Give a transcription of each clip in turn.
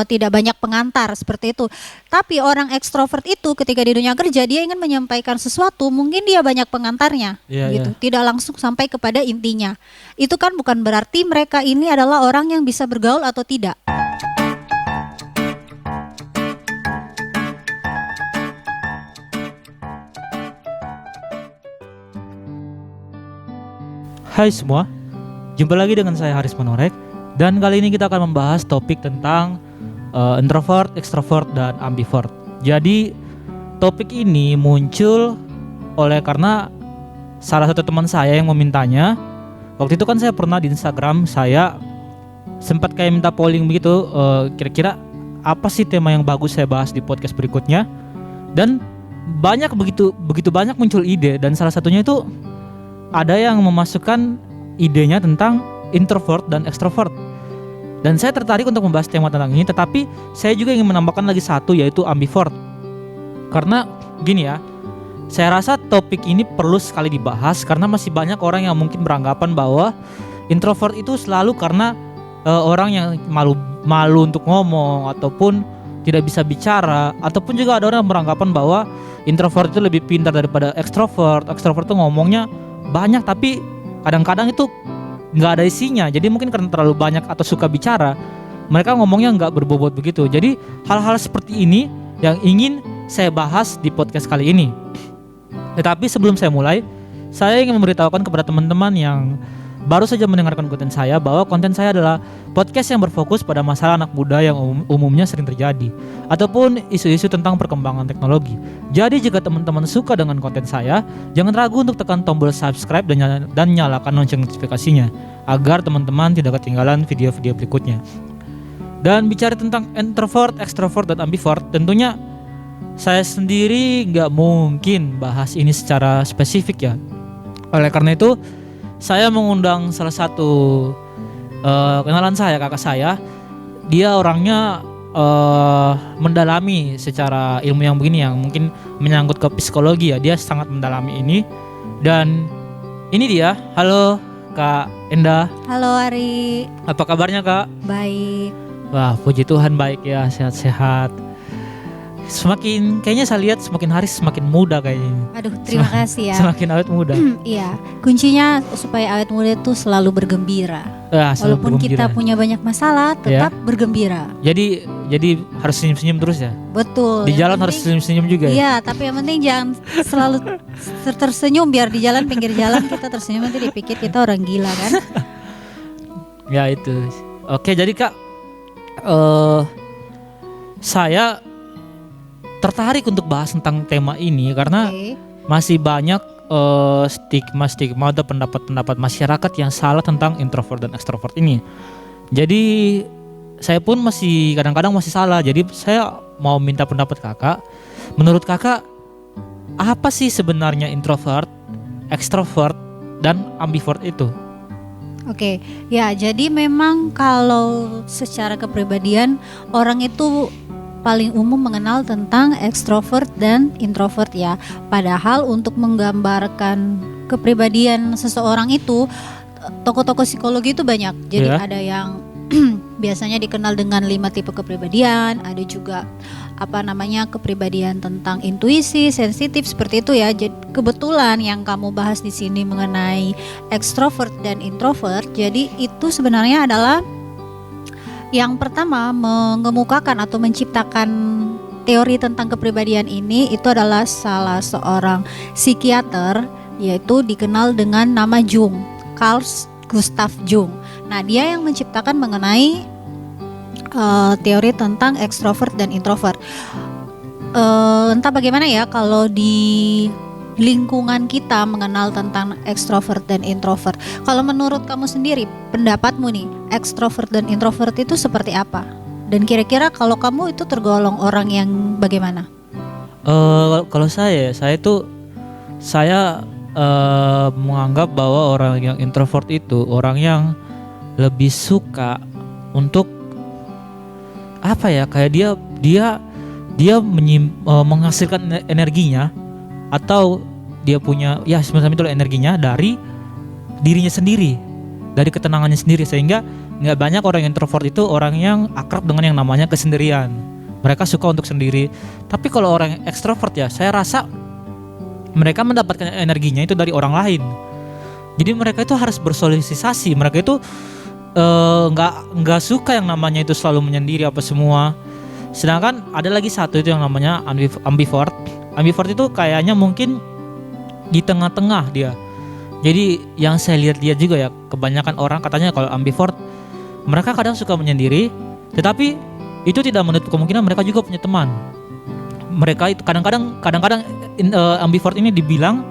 tidak banyak pengantar seperti itu. Tapi orang ekstrovert itu ketika di dunia kerja dia ingin menyampaikan sesuatu, mungkin dia banyak pengantarnya, Iya, gitu. iya. Tidak langsung sampai kepada intinya. Itu kan bukan berarti mereka ini adalah orang yang bisa bergaul atau tidak. Hai semua, jumpa lagi dengan saya Haris Manorek. Dan kali ini kita akan membahas topik tentang introvert, extrovert, dan ambivert. Jadi topik ini muncul karena salah satu teman saya yang memintanya. Waktu itu kan saya pernah di Instagram, saya sempat kayak minta polling begitu, kira-kira apa sih tema yang bagus saya bahas di podcast berikutnya. Dan begitu banyak muncul ide, dan salah satunya itu ada yang memasukkan idenya tentang introvert dan extrovert. Dan saya tertarik untuk membahas tema tentang ini, tetapi saya juga ingin menambahkan lagi satu, yaitu ambivert. Karena gini ya, saya rasa topik ini perlu sekali dibahas karena masih banyak orang yang mungkin beranggapan bahwa introvert itu selalu karena orang yang malu untuk ngomong ataupun tidak bisa bicara, ataupun juga ada orang yang beranggapan bahwa introvert itu lebih pintar daripada extrovert. Extrovert itu ngomongnya banyak tapi kadang-kadang itu nggak ada isinya. Jadi mungkin karena terlalu banyak atau suka bicara, mereka ngomongnya nggak berbobot begitu. Jadi hal-hal seperti ini yang ingin saya bahas di podcast kali ini. Tetapi sebelum saya mulai, saya ingin memberitahukan kepada teman-teman yang baru saja mendengarkan konten saya bahwa konten saya adalah podcast yang berfokus pada masalah anak muda yang umumnya sering terjadi, ataupun isu-isu tentang perkembangan teknologi. Jadi jika teman-teman suka dengan konten saya, jangan ragu untuk tekan tombol subscribe dan nyalakan lonceng notifikasinya agar teman-teman tidak ketinggalan video-video berikutnya. Dan bicara tentang introvert, extrovert, dan ambivert, tentunya saya sendiri nggak mungkin bahas ini secara spesifik ya. Oleh karena itu, saya mengundang salah satu kenalan saya, kakak saya. Dia orangnya mendalami secara ilmu yang begini, yang mungkin menyangkut ke psikologi ya. Dia sangat mendalami ini. Dan ini dia. Halo Kak Enda. Halo Ari. Apa kabarnya Kak? Baik. Wah, puji Tuhan baik ya, sehat-sehat. Kayaknya saya lihat semakin hari semakin muda kayaknya. Aduh, terima kasih ya. Semakin awet muda. Iya, kuncinya supaya awet muda itu selalu bergembira. Walaupun kita punya banyak masalah, tetap bergembira. Jadi harus senyum-senyum terus ya. Betul. Di jalan harus senyum-senyum juga ya. Iya, tapi yang penting jangan selalu tersenyum, biar di jalan, pinggir jalan kita tersenyum nanti dipikir kita orang gila kan. Ya itu. Oke, jadi Kak, saya tertarik untuk bahas tentang tema ini karena masih banyak stigma atau pendapat-pendapat masyarakat yang salah tentang introvert dan extrovert ini. Jadi saya pun masih kadang-kadang masih salah. Jadi saya mau minta pendapat Kakak. Menurut Kakak, apa sih sebenarnya introvert, extrovert, dan ambivert itu? Oke, ya jadi memang kalau secara kepribadian orang itu paling umum mengenal tentang ekstrovert dan introvert ya. Padahal untuk menggambarkan kepribadian seseorang itu tokoh-tokoh psikologi itu banyak. Jadi ada yang biasanya dikenal dengan 5 tipe kepribadian, ada juga kepribadian tentang intuisi, sensitif seperti itu ya. Jadi kebetulan yang kamu bahas di sini mengenai ekstrovert dan introvert, jadi itu sebenarnya adalah yang pertama mengemukakan atau menciptakan teori tentang kepribadian ini itu adalah salah seorang psikiater, yaitu dikenal dengan nama Jung, Carl Gustav Jung. Nah, dia yang menciptakan mengenai teori tentang ekstrovert dan introvert. Entah bagaimana ya kalau di lingkungan kita mengenal tentang ekstrovert dan introvert. Kalau menurut kamu sendiri, pendapatmu nih, ekstrovert dan introvert itu seperti apa? Dan kira-kira kalau kamu itu tergolong orang yang bagaimana? Kalau saya menganggap bahwa orang yang introvert itu orang yang lebih suka untuk kayak dia menghasilkan energinya, atau dia punya semacam itu energinya dari dirinya sendiri. dari ketenangannya sendiri, sehingga nggak banyak orang introvert itu orang yang akrab dengan yang namanya kesendirian. Mereka suka untuk sendiri. Tapi kalau orang ekstrovert ya, saya rasa mereka mendapatkan energinya itu dari orang lain. Jadi mereka itu harus bersosialisasi. Mereka itu nggak suka yang namanya itu selalu menyendiri apa semua. Sedangkan ada lagi satu itu yang namanya ambivert. Ambivert itu kayaknya mungkin di tengah-tengah dia. Jadi yang saya lihat juga ya, kebanyakan orang katanya kalau ambivert mereka kadang suka menyendiri, tetapi itu tidak menutup kemungkinan mereka juga punya teman. Mereka itu kadang-kadang ambivert ini dibilang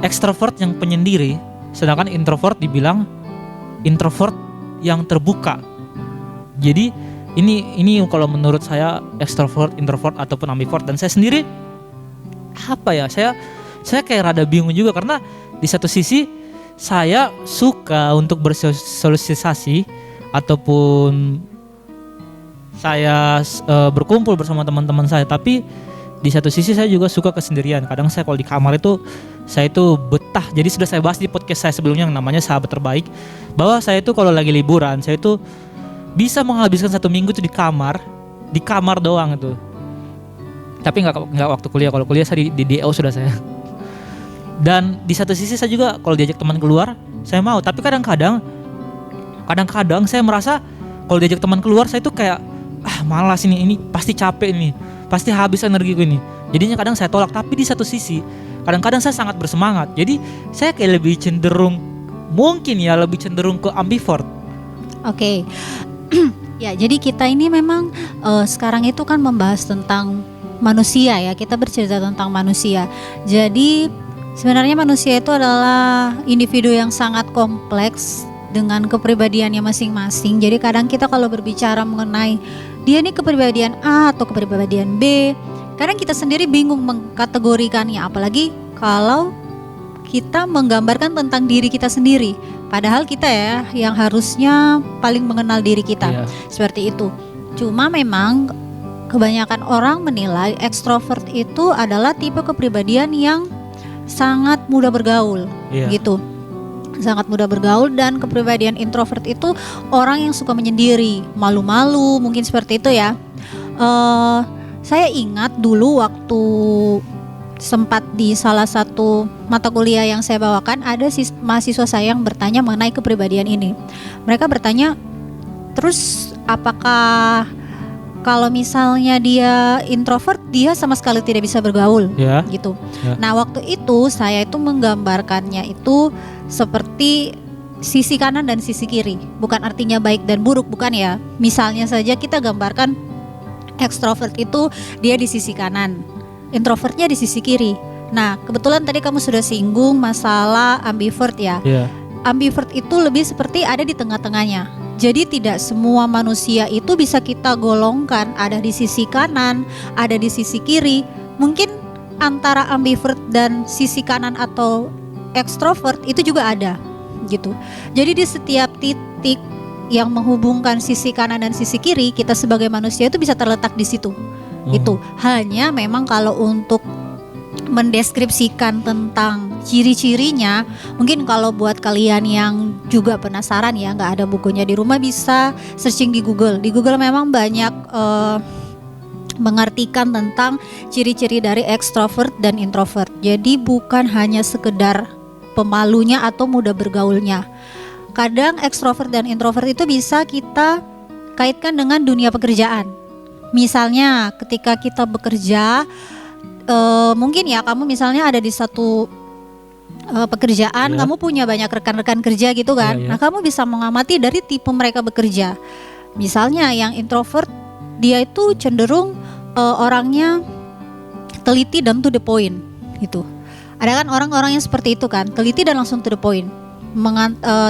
ekstrovert yang penyendiri, sedangkan introvert dibilang introvert yang terbuka. Jadi ini kalau menurut saya ekstrovert, introvert ataupun ambivert. Dan saya sendiri apa ya, saya kayak rada bingung juga, karena di satu sisi saya suka untuk bersosialisasi ataupun saya berkumpul bersama teman-teman saya, tapi di satu sisi saya juga suka kesendirian. Kadang saya kalau di kamar itu saya itu betah. Jadi sudah saya bahas di podcast saya sebelumnya yang namanya Sahabat Terbaik, bahwa saya itu kalau lagi liburan saya itu bisa menghabiskan 1 minggu itu di kamar doang itu. Tapi nggak waktu kuliah. Kalau kuliah saya di DO sudah saya. Dan di satu sisi saya juga kalau diajak teman keluar saya mau. Tapi kadang-kadang saya merasa kalau diajak teman keluar saya itu kayak malas ini pasti capek ini, pasti habis energiku ini. Jadinya kadang saya tolak. Tapi di satu sisi kadang-kadang saya sangat bersemangat. Jadi saya kayak lebih cenderung ke ambivert. Oke. Ya, jadi kita ini memang sekarang itu kan membahas tentang manusia ya. Kita bercerita tentang manusia. Jadi sebenarnya manusia itu adalah individu yang sangat kompleks dengan kepribadiannya masing-masing. Jadi kadang kita kalau berbicara mengenai dia ini kepribadian A atau kepribadian B, kadang kita sendiri bingung mengkategorikannya, apalagi kalau kita menggambarkan tentang diri kita sendiri. Padahal kita ya yang harusnya paling mengenal diri kita. Iya. Seperti itu. Cuma memang kebanyakan orang menilai ekstrovert itu adalah tipe kepribadian yang sangat mudah bergaul, gitu. Sangat mudah bergaul. Dan kepribadian introvert itu orang yang suka menyendiri, malu-malu, mungkin seperti itu ya. Saya ingat dulu waktu sempat di salah satu mata kuliah yang saya bawakan, ada mahasiswa saya yang bertanya mengenai kepribadian ini. Mereka bertanya, terus apakah kalau misalnya dia introvert, dia sama sekali tidak bisa bergaul, gitu. Nah waktu itu saya itu menggambarkannya itu seperti sisi kanan dan sisi kiri. Bukan artinya baik dan buruk, bukan ya. Misalnya saja kita gambarkan ekstrovert itu dia di sisi kanan, introvertnya di sisi kiri. Nah kebetulan tadi kamu sudah singgung masalah ambivert ya. Ambivert itu lebih seperti ada di tengah-tengahnya. Jadi tidak semua manusia itu bisa kita golongkan ada di sisi kanan, ada di sisi kiri. Mungkin antara ambivert dan sisi kanan atau ekstrovert itu juga ada, gitu. Jadi di setiap titik yang menghubungkan sisi kanan dan sisi kiri, kita sebagai manusia itu bisa terletak di situ. Itu hanya memang kalau untuk mendeskripsikan tentang ciri-cirinya, mungkin kalau buat kalian yang juga penasaran ya, nggak ada bukunya di rumah, bisa searching di Google. Di Google memang banyak mengartikan tentang ciri-ciri dari ekstrovert dan introvert. Jadi bukan hanya sekedar pemalunya atau mudah bergaulnya. Kadang ekstrovert dan introvert itu bisa kita kaitkan dengan dunia pekerjaan. Misalnya ketika kita bekerja, mungkin ya kamu misalnya ada di satu pekerjaan, kamu punya banyak rekan-rekan kerja gitu kan. Nah kamu bisa mengamati dari tipe mereka bekerja. Misalnya yang introvert, dia itu cenderung orangnya teliti dan to the point gitu. Ada kan orang-orang yang seperti itu kan, teliti dan langsung to the point,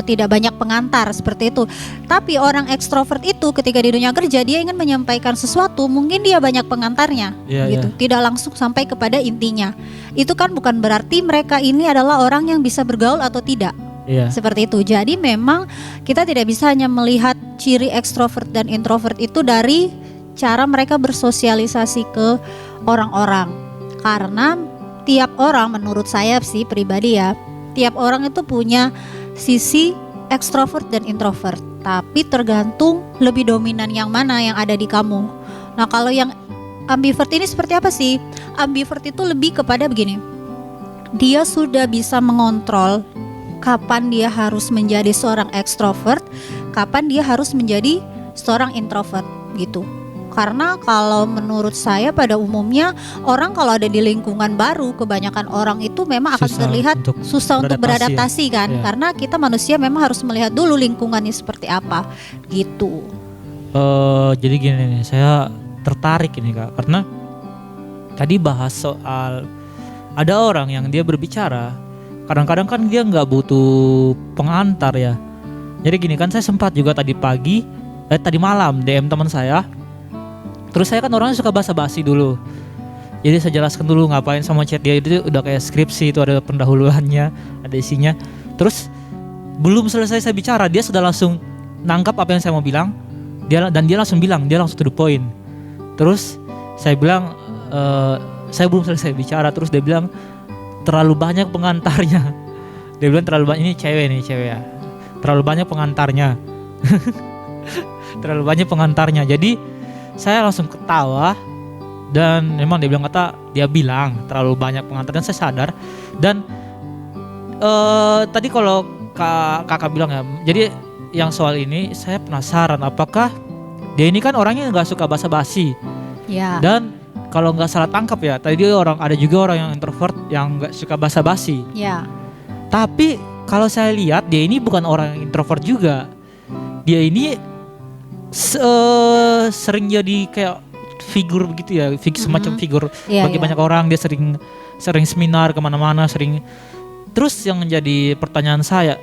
tidak banyak pengantar seperti itu. Tapi orang ekstrovert itu ketika di dunia kerja, dia ingin menyampaikan sesuatu, mungkin dia banyak pengantarnya, gitu. Tidak langsung sampai kepada intinya. Itu kan bukan berarti mereka ini adalah orang yang bisa bergaul atau tidak. Seperti itu. Jadi memang kita tidak bisa hanya melihat ciri ekstrovert dan introvert itu dari cara mereka bersosialisasi ke orang-orang. Karena tiap orang, menurut saya sih pribadi ya, tiap orang itu punya sisi ekstrovert dan introvert, tapi tergantung lebih dominan yang mana yang ada di kamu. Nah, kalau yang ambivert ini seperti apa sih? Ambivert itu lebih kepada begini. Dia sudah bisa mengontrol kapan dia harus menjadi seorang ekstrovert, kapan dia harus menjadi seorang introvert gitu. Karena kalau menurut saya pada umumnya orang kalau ada di lingkungan baru, kebanyakan orang itu memang akan terlihat susah untuk beradaptasi kan, karena kita manusia memang harus melihat dulu lingkungannya seperti apa gitu. Jadi gini nih, saya tertarik ini Kak, karena tadi bahas soal ada orang yang dia berbicara, kadang-kadang kan dia nggak butuh pengantar ya. Jadi gini kan, saya sempat juga tadi malam DM teman saya. Terus saya kan orangnya suka basa-basi dulu. Jadi saya jelaskan dulu ngapain sama chat dia, itu udah kayak skripsi, itu ada pendahuluannya, ada isinya. Terus belum selesai saya bicara, dia sudah langsung nangkap apa yang saya mau bilang. Dia langsung bilang, dia langsung to the point. Terus saya bilang, saya belum selesai bicara, terus dia bilang terlalu banyak pengantarnya. Dia bilang terlalu banyak, ini cewek ya. Terlalu banyak pengantarnya. Terlalu banyak pengantarnya. Jadi saya langsung ketawa, dan memang dia bilang terlalu banyak pengantar, dan saya sadar. Dan tadi kalau kakak bilang ya, jadi yang soal ini saya penasaran, apakah dia ini kan orangnya nggak suka basa-basi ya. Dan kalau nggak salah tangkap ya, tadi ada juga orang yang introvert yang nggak suka basa-basi ya. Tapi kalau saya lihat dia ini bukan orang yang introvert juga, dia ini sering jadi kayak figur begitu ya, semacam figur bagi banyak orang. Dia sering seminar kemana-mana, sering. Terus yang menjadi pertanyaan saya,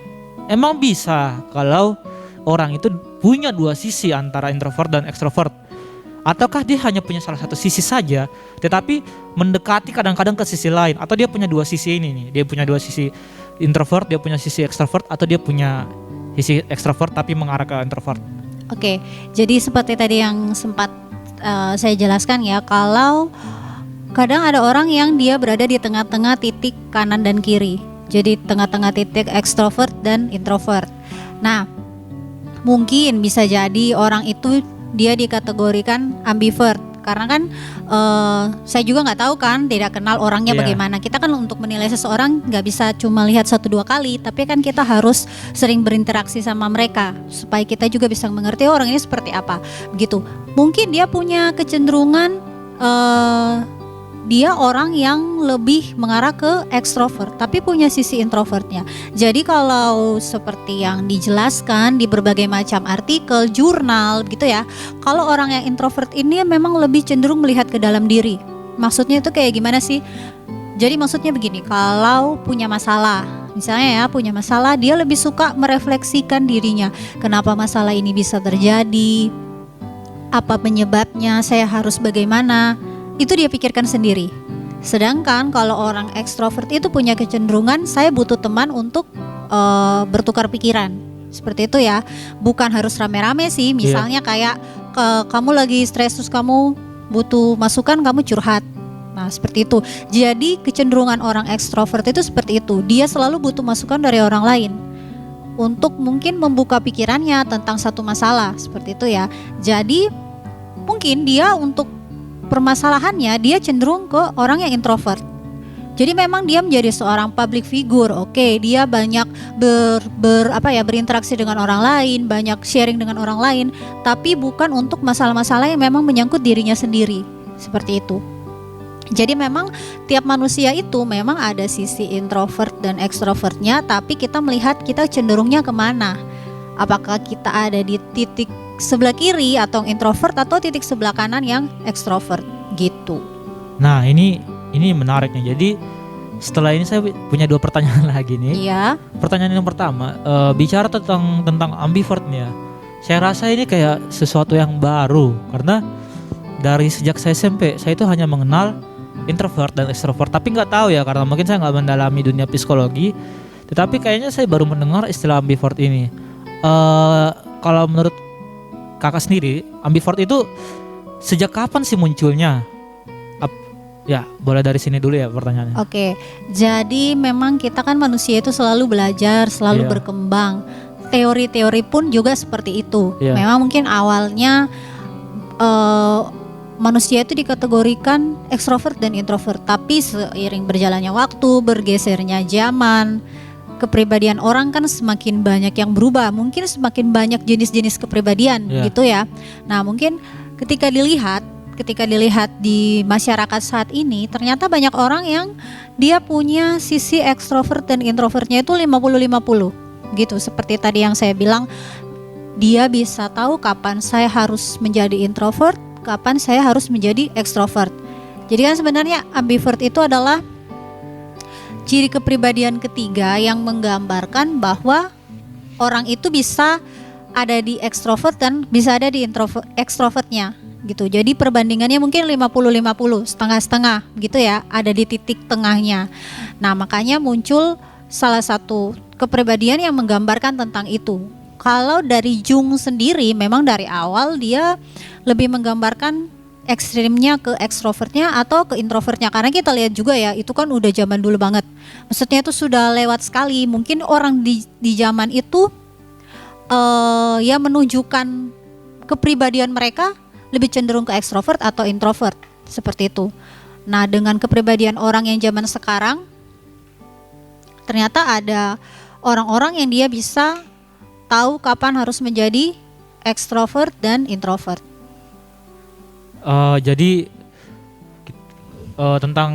emang bisa kalau orang itu punya dua sisi antara introvert dan ekstrovert, ataukah dia hanya punya salah satu sisi saja tetapi mendekati kadang-kadang ke sisi lain, atau dia punya dua sisi ini nih, dia punya dua sisi introvert, dia punya sisi ekstrovert, atau dia punya sisi ekstrovert tapi mengarah ke introvert? Oke, jadi seperti tadi yang sempat saya jelaskan ya, kalau kadang ada orang yang dia berada di tengah-tengah titik kanan dan kiri. Jadi tengah-tengah titik ekstrovert dan introvert. Nah, mungkin bisa jadi orang itu dia dikategorikan ambivert. Karena kan saya juga nggak tahu kan, tidak kenal orangnya bagaimana. Kita kan untuk menilai seseorang nggak bisa cuma lihat 1-2 kali, tapi kan kita harus sering berinteraksi sama mereka supaya kita juga bisa mengerti orang ini seperti apa begitu. Mungkin dia punya kecenderungan dia orang yang lebih mengarah ke ekstrovert tapi punya sisi introvertnya. Jadi kalau seperti yang dijelaskan di berbagai macam artikel, jurnal gitu ya, kalau orang yang introvert ini memang lebih cenderung melihat ke dalam diri. Maksudnya itu kayak gimana sih? Jadi maksudnya begini, kalau punya masalah, misalnya ya punya masalah, dia lebih suka merefleksikan dirinya. Kenapa masalah ini bisa terjadi? Apa penyebabnya? Saya harus bagaimana? Itu dia pikirkan sendiri. Sedangkan kalau orang ekstrovert itu punya kecenderungan, saya butuh teman untuk bertukar pikiran. Seperti itu ya. Bukan harus rame-rame sih. Misalnya kayak kamu lagi stres, terus kamu butuh masukan, kamu curhat. Nah seperti itu. Jadi kecenderungan orang ekstrovert itu seperti itu. Dia selalu butuh masukan dari orang lain untuk mungkin membuka pikirannya tentang satu masalah. Seperti itu ya. Jadi mungkin dia untuk permasalahannya dia cenderung ke orang yang introvert. Jadi memang dia menjadi seorang public figure. Oke, dia banyak berinteraksi dengan orang lain, banyak sharing dengan orang lain, tapi bukan untuk masalah-masalah yang memang menyangkut dirinya sendiri. Seperti itu. Jadi memang tiap manusia itu memang ada sisi introvert dan extrovertnya, tapi kita melihat kita cenderungnya kemana. Apakah kita ada di titik sebelah kiri atau introvert, atau titik sebelah kanan yang ekstrovert gitu. Nah ini menarik nih. Jadi setelah ini saya punya 2 pertanyaan lagi nih. Iya. Pertanyaan yang pertama, bicara tentang ambivert nih ya. Saya rasa ini kayak sesuatu yang baru, karena dari sejak saya SMP saya itu hanya mengenal introvert dan ekstrovert, tapi nggak tahu ya, karena mungkin saya nggak mendalami dunia psikologi. Tetapi kayaknya saya baru mendengar istilah ambivert ini. Kalau menurut kakak sendiri, ambivert itu sejak kapan sih munculnya? Ya, boleh dari sini dulu ya pertanyaannya. Oke, jadi memang kita kan manusia itu selalu belajar, selalu berkembang. teori-teori pun juga seperti itu. Iya. Memang mungkin awalnya manusia itu dikategorikan ekstrovert dan introvert, tapi seiring berjalannya waktu, bergesernya zaman, kepribadian orang kan semakin banyak yang berubah. Mungkin semakin banyak jenis-jenis kepribadian gitu ya. Nah, mungkin ketika dilihat di masyarakat saat ini, ternyata banyak orang yang dia punya sisi ekstrovert dan introvertnya itu 50-50 gitu. Seperti tadi yang saya bilang, dia bisa tahu kapan saya harus menjadi introvert, kapan saya harus menjadi ekstrovert. Jadi kan sebenarnya ambivert itu adalah ciri kepribadian ketiga yang menggambarkan bahwa orang itu bisa ada di ekstrovert dan bisa ada di ekstrovertnya gitu. Jadi perbandingannya mungkin 50-50, setengah-setengah gitu ya, ada di titik tengahnya. Nah, makanya muncul salah satu kepribadian yang menggambarkan tentang itu. Kalau dari Jung sendiri memang dari awal dia lebih menggambarkan ekstrimnya ke ekstrovertnya atau ke introvertnya, karena kita lihat juga ya, itu kan udah zaman dulu banget. Maksudnya itu sudah lewat sekali. Mungkin orang di zaman itu ya menunjukkan kepribadian mereka lebih cenderung ke ekstrovert atau introvert seperti itu. Nah, dengan kepribadian orang yang zaman sekarang, ternyata ada orang-orang yang dia bisa tahu kapan harus menjadi ekstrovert dan introvert. Jadi tentang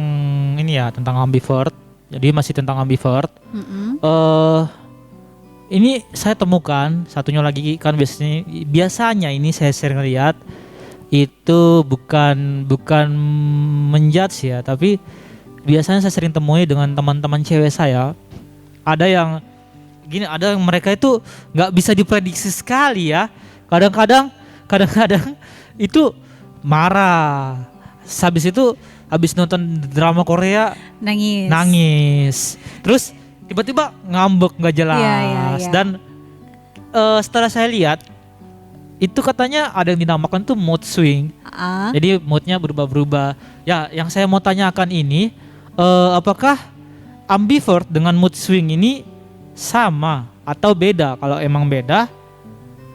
ini ya, tentang ambivert. Jadi masih tentang ambivert. Ini saya temukan satunya lagi kan, biasanya ini saya sering lihat itu bukan menjudge ya, tapi biasanya saya sering temui dengan teman-teman cewek saya. Ada yang gini, ada yang mereka itu nggak bisa diprediksi sekali ya. Kadang-kadang itu marah. Habis nonton drama Korea nangis. Terus tiba-tiba ngambek nggak jelas. Iya. Dan setelah saya lihat itu katanya ada yang dinamakan tuh mood swing. Jadi moodnya berubah-berubah. Ya, yang saya mau tanyakan ini, apakah ambivert dengan mood swing ini sama atau beda? Kalau emang beda,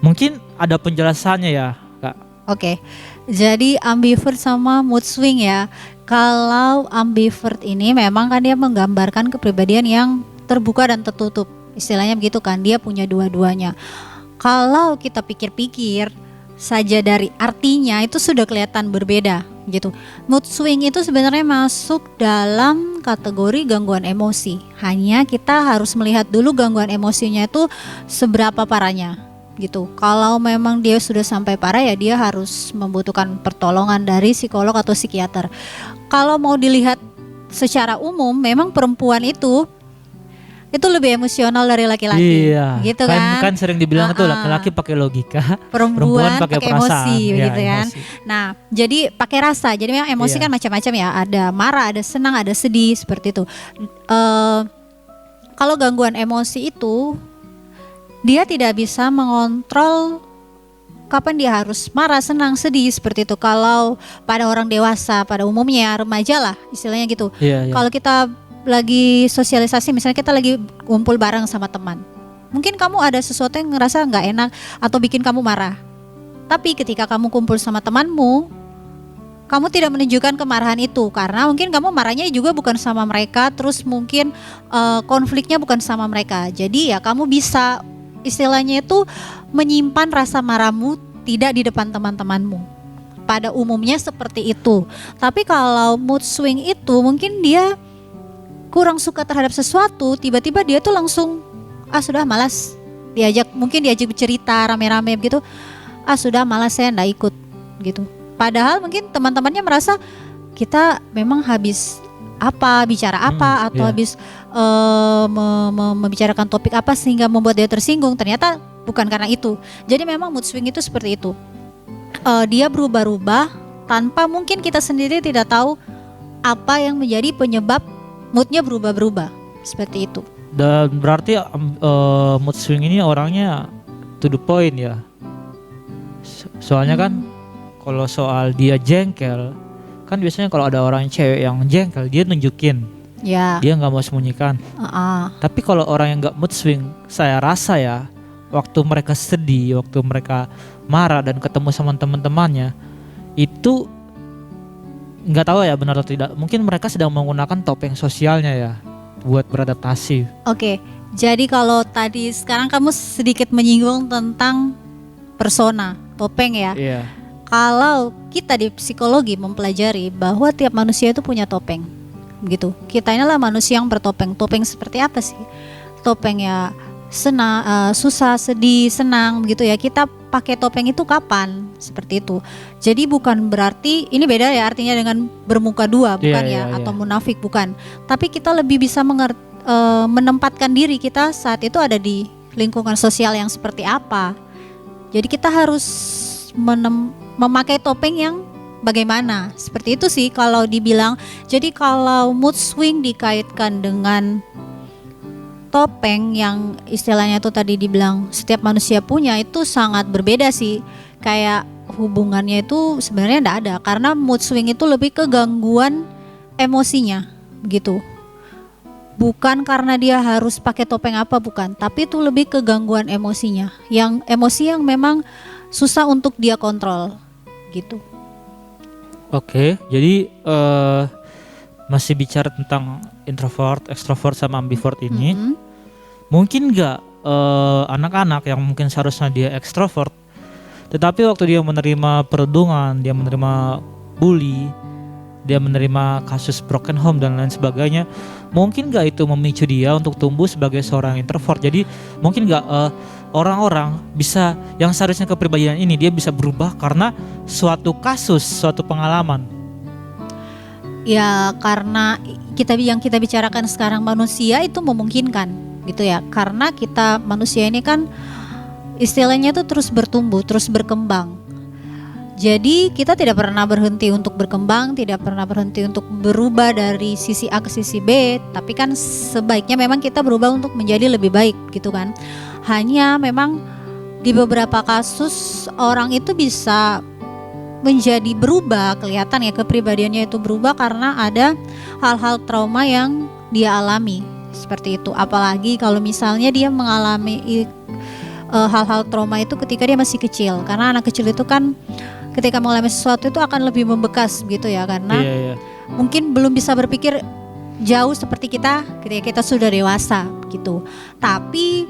mungkin ada penjelasannya ya, Kak. Oke. Jadi ambivert sama mood swing ya. Kalau ambivert ini memang kan dia menggambarkan kepribadian yang terbuka dan tertutup. Istilahnya begitu kan, dia punya dua-duanya. Kalau kita pikir-pikir saja dari artinya itu sudah kelihatan berbeda gitu. Mood swing itu sebenarnya masuk dalam kategori gangguan emosi. Hanya kita harus melihat dulu gangguan emosinya itu seberapa parahnya gitu. Kalau memang dia sudah sampai parah ya dia harus membutuhkan pertolongan dari psikolog atau psikiater. Kalau mau dilihat secara umum memang perempuan itu lebih emosional dari laki-laki. Iya, gitu kan. Kan sering dibilang itu laki-laki pakai logika, perempuan pakai perasaan, emosi gitu kan. Emosi. Nah, jadi pakai rasa. Jadi memang emosi kan macam-macam ya. Ada marah, ada senang, ada sedih seperti itu. Kalau gangguan emosi itu dia tidak bisa mengontrol kapan dia harus marah, senang, sedih seperti itu. Kalau pada orang dewasa, pada umumnya remaja lah istilahnya gitu. Kalau kita lagi sosialisasi, misalnya kita lagi kumpul bareng sama teman, mungkin kamu ada sesuatu yang ngerasa nggak enak atau bikin kamu marah. Tapi ketika kamu kumpul sama temanmu, kamu tidak menunjukkan kemarahan itu karena mungkin kamu marahnya juga bukan sama mereka, terus mungkin konfliknya bukan sama mereka. Jadi ya kamu bisa istilahnya itu menyimpan rasa marahmu tidak di depan teman-temanmu. Pada umumnya seperti itu. Tapi kalau mood swing itu mungkin dia kurang suka terhadap sesuatu, tiba-tiba dia tuh langsung sudah malas, mungkin diajak bercerita rame-rame begitu, sudah malas, saya enggak ikut gitu. Padahal mungkin teman-temannya merasa kita memang habis bicara apa atau habis membicarakan topik apa sehingga membuat dia tersinggung. Ternyata bukan karena itu. Jadi memang mood swing itu seperti itu. Dia berubah-ubah tanpa mungkin kita sendiri tidak tahu apa yang menjadi penyebab moodnya berubah-berubah seperti itu. Dan berarti mood swing ini orangnya to the point ya. Soalnya kan kalau soal dia jengkel, kan biasanya kalau ada orang cewek yang jengkel dia nunjukin. Ya. Dia nggak mau sembunyikan. Tapi kalau orang yang nggak mood swing, saya rasa ya waktu mereka sedih, waktu mereka marah dan ketemu sama teman-temannya, itu nggak tahu ya benar atau tidak. Mungkin mereka sedang menggunakan topeng sosialnya ya buat beradaptasi. Oke, jadi kalau tadi sekarang kamu sedikit menyinggung tentang persona, topeng ya. Iya. Kalau kita di psikologi mempelajari bahwa tiap manusia itu punya topeng, begitu. Kita inilah manusia yang bertopeng. Topeng seperti apa sih? Topeng ya senang, susah, sedih, senang, begitu ya. Kita pakai topeng itu kapan? Seperti itu. Jadi bukan berarti ini beda ya artinya dengan bermuka dua, bukan atau munafik, bukan. Tapi kita lebih bisa menempatkan diri kita saat itu ada di lingkungan sosial yang seperti apa. Jadi kita harus memakai topeng yang bagaimana. Seperti itu sih kalau dibilang. Jadi kalau mood swing dikaitkan dengan topeng yang istilahnya itu tadi dibilang setiap manusia punya, itu sangat berbeda sih. Kayak hubungannya itu sebenarnya enggak ada, karena mood swing itu lebih ke gangguan emosinya begitu. Bukan karena dia harus pakai topeng apa, bukan, tapi itu lebih ke gangguan emosinya, yang emosi yang memang susah untuk dia kontrol gitu. Oke, jadi masih bicara tentang introvert, extrovert sama ambivert ini. Mungkin nggak anak-anak yang mungkin seharusnya dia extrovert, tetapi waktu dia menerima perundungan, dia menerima bully, dia menerima kasus broken home dan lain sebagainya, mungkin nggak itu memicu dia untuk tumbuh sebagai seorang introvert. Jadi mungkin nggak orang-orang bisa yang seharusnya kepribadian ini dia bisa berubah karena suatu kasus, suatu pengalaman. Ya karena yang kita bicarakan sekarang manusia itu memungkinkan gitu ya, karena kita manusia ini kan istilahnya itu terus bertumbuh, terus berkembang. Jadi kita tidak pernah berhenti untuk berkembang, tidak pernah berhenti untuk berubah dari sisi A ke sisi B, tapi kan sebaiknya memang kita berubah untuk menjadi lebih baik gitu kan. Hanya memang di beberapa kasus orang itu bisa menjadi berubah, kelihatan ya kepribadiannya itu berubah karena ada hal-hal trauma yang dia alami seperti itu. Apalagi kalau misalnya dia mengalami hal-hal trauma itu ketika dia masih kecil, karena anak kecil itu kan ketika mengalami sesuatu itu akan lebih membekas gitu ya, karena mungkin belum bisa berpikir jauh seperti kita ketika kita sudah dewasa gitu. Tapi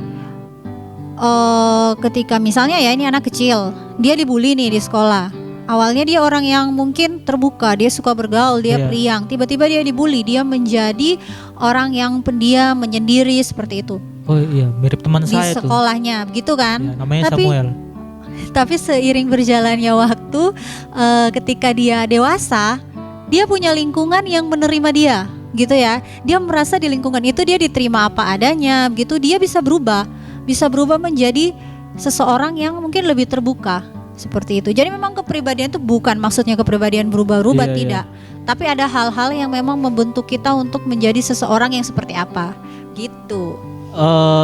ketika misalnya ya ini anak kecil, dia dibully nih di sekolah. Awalnya dia orang yang mungkin terbuka, dia suka bergaul, dia periang. Tiba-tiba dia dibully, dia menjadi orang yang pendiam, menyendiri seperti itu. Oh iya, mirip teman saya tuh. Di sekolahnya, begitu kan? Ya, namanya Samuel. Tapi seiring berjalannya waktu, ketika dia dewasa, dia punya lingkungan yang menerima dia, gitu ya. Dia merasa di lingkungan itu dia diterima apa adanya, begitu. Dia bisa berubah menjadi seseorang yang mungkin lebih terbuka, seperti itu. Jadi memang kepribadian itu bukan maksudnya kepribadian berubah-ubah, tidak. Tapi ada hal-hal yang memang membentuk kita untuk menjadi seseorang yang seperti apa, gitu.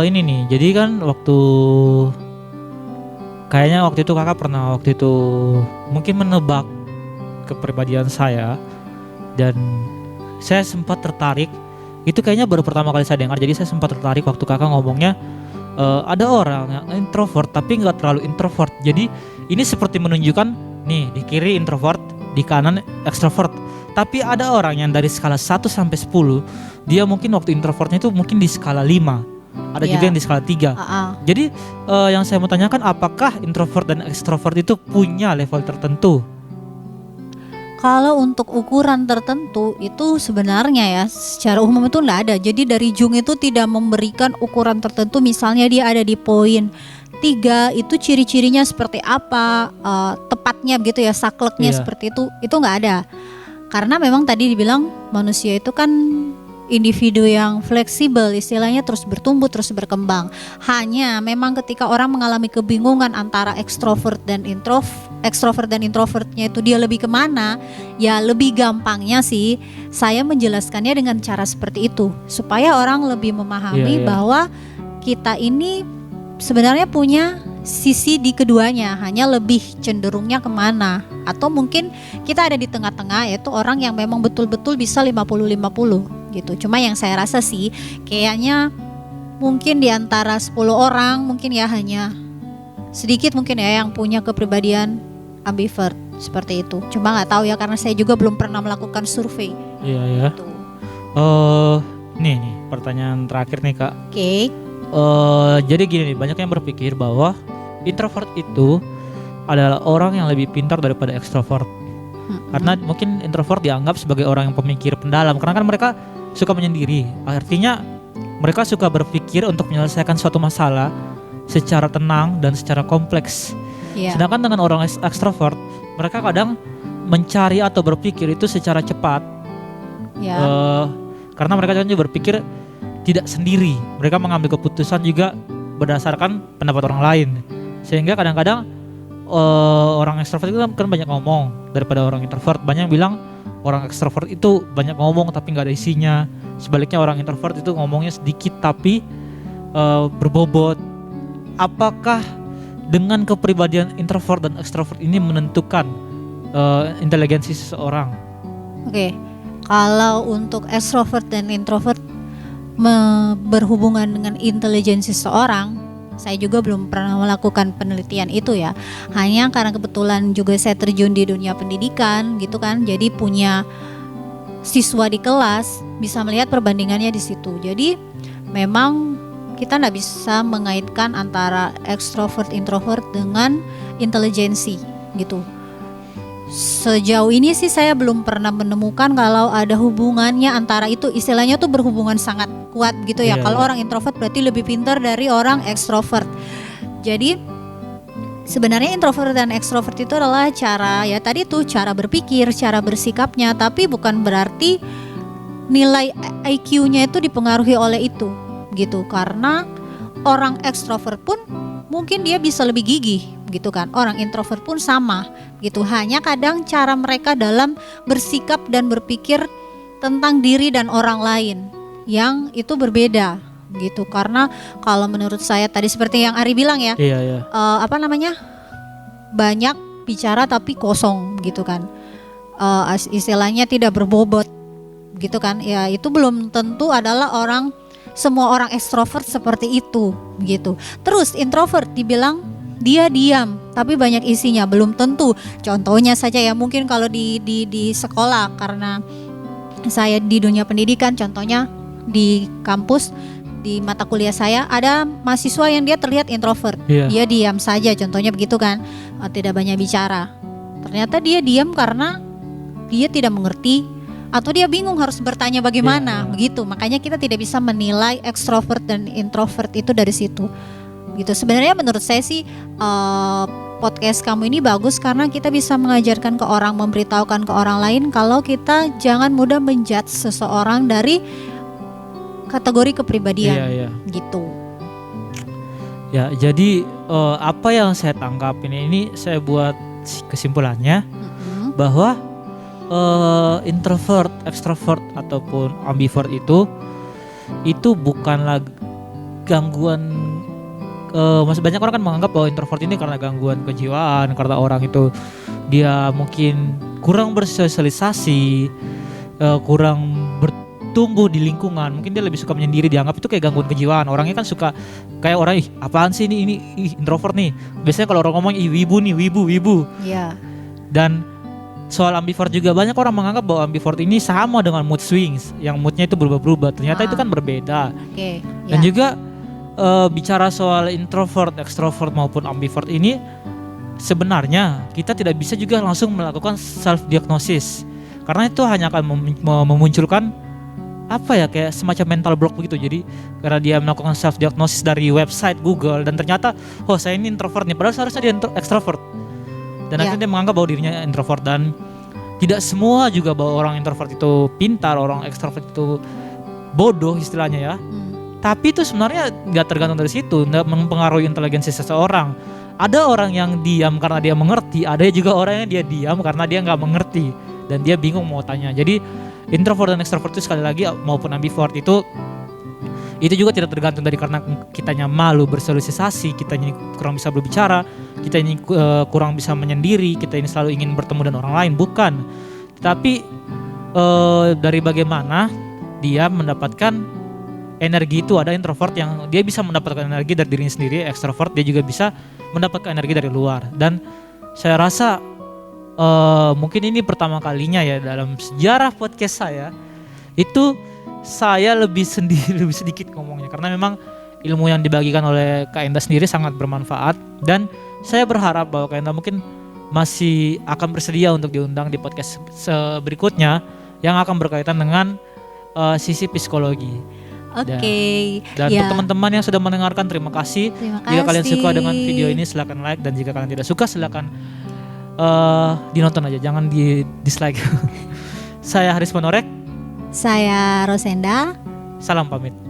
Ini nih, jadi kan kayaknya waktu itu kakak pernah mungkin menebak kepribadian saya, dan saya sempat tertarik. Itu kayaknya baru pertama kali saya dengar. Jadi saya sempat tertarik waktu kakak ngomongnya ada orang yang introvert tapi nggak terlalu introvert. Jadi ini seperti menunjukkan nih di kiri introvert, di kanan extrovert. Tapi ada orang yang dari skala 1 sampai 10, dia mungkin waktu introvertnya itu mungkin di skala 5. Ada juga yang di skala 3. Jadi yang saya mau tanyakan, apakah introvert dan extrovert itu punya level tertentu? Kalau untuk ukuran tertentu itu sebenarnya ya secara umum itu enggak ada. Jadi dari Jung itu tidak memberikan ukuran tertentu. Misalnya dia ada di poin 3 itu ciri-cirinya seperti apa, tepatnya begitu ya, sakleknya seperti itu enggak ada. Karena memang tadi dibilang manusia itu kan individu yang fleksibel, istilahnya terus bertumbuh, terus berkembang. Hanya memang ketika orang mengalami kebingungan antara extrovert dan introvertnya itu dia lebih kemana, ya lebih gampangnya sih saya menjelaskannya dengan cara seperti itu, supaya orang lebih memahami bahwa kita ini sebenarnya punya sisi di keduanya, hanya lebih cenderungnya kemana. Atau mungkin kita ada di tengah-tengah, yaitu orang yang memang betul-betul bisa 50-50 gitu. Cuma yang saya rasa sih kayaknya mungkin di antara 10 orang mungkin ya hanya sedikit mungkin ya yang punya kepribadian ambivert seperti itu. Cuma nggak tahu ya karena saya juga belum pernah melakukan survei. Iya ya. Gitu. Nih pertanyaan terakhir nih Kak. Oke. Jadi gini nih, banyak yang berpikir bahwa introvert itu adalah orang yang lebih pintar daripada ekstrovert. Karena mungkin introvert dianggap sebagai orang yang pemikir pendalam, karena kan mereka suka menyendiri. Artinya mereka suka berpikir untuk menyelesaikan suatu masalah secara tenang dan secara kompleks. Yeah. Sedangkan dengan orang ekstrovert, mereka kadang mencari atau berpikir itu secara cepat. Yeah. Karena mereka juga berpikir tidak sendiri. Mereka mengambil keputusan juga berdasarkan pendapat orang lain. Sehingga kadang-kadang orang ekstrovert itu kan banyak ngomong daripada orang introvert. Banyak yang bilang orang ekstrovert itu banyak ngomong tapi nggak ada isinya. Sebaliknya orang introvert itu ngomongnya sedikit tapi berbobot. Apakah dengan kepribadian introvert dan ekstrovert ini menentukan inteligensi seseorang? Oke. Kalau untuk ekstrovert dan introvert berhubungan dengan intelijensi seseorang, saya juga belum pernah melakukan penelitian itu ya. Hanya karena kebetulan juga saya terjun di dunia pendidikan gitu kan, jadi punya siswa di kelas, bisa melihat perbandingannya di situ. Jadi memang kita nggak bisa mengaitkan antara ekstrovert introvert dengan intelijensi gitu. Sejauh ini sih saya belum pernah menemukan kalau ada hubungannya antara itu, istilahnya tuh berhubungan sangat kuat gitu ya. Kalau orang introvert berarti lebih pintar dari orang ekstrovert. Jadi sebenarnya introvert dan ekstrovert itu adalah cara ya tadi tuh cara berpikir, cara bersikapnya, tapi bukan berarti nilai IQ-nya itu dipengaruhi oleh itu gitu. Karena orang ekstrovert pun mungkin dia bisa lebih gigih gitu kan. Orang introvert pun sama gitu. Hanya kadang cara mereka dalam bersikap dan berpikir tentang diri dan orang lain yang itu berbeda gitu. Karena kalau menurut saya tadi seperti yang Ari bilang ya, banyak bicara tapi kosong gitu kan. Istilahnya tidak berbobot gitu kan. Ya itu belum tentu adalah semua orang ekstrovert seperti itu gitu. Terus introvert dibilang dia diam tapi banyak isinya, belum tentu. Contohnya saja ya, mungkin kalau di sekolah, karena saya di dunia pendidikan, contohnya di kampus di mata kuliah saya ada mahasiswa yang dia terlihat introvert. Dia diam saja, contohnya begitu kan, tidak banyak bicara. Ternyata dia diam karena dia tidak mengerti atau dia bingung harus bertanya bagaimana, begitu. Makanya kita tidak bisa menilai ekstrovert dan introvert itu dari situ. Gitu. Sebenarnya menurut saya sih podcast kamu ini bagus karena kita bisa mengajarkan ke orang, memberitahukan ke orang lain kalau kita jangan mudah menjudge seseorang dari kategori kepribadian, gitu. Ya, jadi apa yang saya tangkap ini saya buat kesimpulannya bahwa introvert, extrovert ataupun ambivert itu bukanlah gangguan. Banyak orang kan menganggap bahwa introvert ini karena gangguan kejiwaan, karena orang itu dia mungkin kurang bersosialisasi, kurang bertumbuh di lingkungan, mungkin dia lebih suka menyendiri, dianggap itu kayak gangguan kejiwaan. Orangnya kan suka kayak orang, apaan sih ini introvert nih. Biasanya kalau orang ngomong wibu nih, wibu. Iya. Dan soal ambivert juga banyak orang menganggap bahwa ambivert ini sama dengan mood swings, yang moodnya itu berubah-ubah. Ternyata itu kan berbeda. Dan juga bicara soal introvert, extrovert maupun ambivert ini, sebenarnya kita tidak bisa juga langsung melakukan self diagnosis, karena itu hanya akan memunculkan kayak semacam mental block begitu. Jadi karena dia melakukan self diagnosis dari website Google dan ternyata saya ini introvert nih, padahal seharusnya dia extrovert. Dan akhirnya dia menganggap bahwa dirinya introvert. Dan tidak semua juga bahwa orang introvert itu pintar, orang ekstrovert itu bodoh istilahnya ya. Tapi itu sebenarnya nggak tergantung dari situ, nggak mempengaruhi inteligensi seseorang. Ada orang yang diam karena dia mengerti, ada juga orang yang dia diam karena dia nggak mengerti dan dia bingung mau tanya. Jadi introvert dan ekstrovert itu sekali lagi maupun ambivert itu juga tidak tergantung dari karena kitanya malu bersosialisasi, kita ini kurang bisa berbicara, kita ini kurang bisa menyendiri, kita ini selalu ingin bertemu dengan orang lain, bukan. Tapi dari bagaimana dia mendapatkan energi itu ada introvert yang dia bisa mendapatkan energi dari dirinya sendiri, ekstrovert dia juga bisa mendapatkan energi dari luar. Dan saya rasa mungkin ini pertama kalinya ya dalam sejarah podcast saya itu saya lebih sedikit ngomongnya, karena memang ilmu yang dibagikan oleh Kak Enda sendiri sangat bermanfaat, dan saya berharap bahwa Kak Enda mungkin masih akan bersedia untuk diundang di podcast berikutnya yang akan berkaitan dengan sisi psikologi. Oke. Dan Ya, untuk teman-teman yang sudah mendengarkan, terima kasih. terima Jika kalian kasih. suka dengan video ini silakan like, dan jika kalian tidak suka silakan dinonton aja, jangan di dislike. Saya Haris Manorek, Saya Rosenda. salam pamit.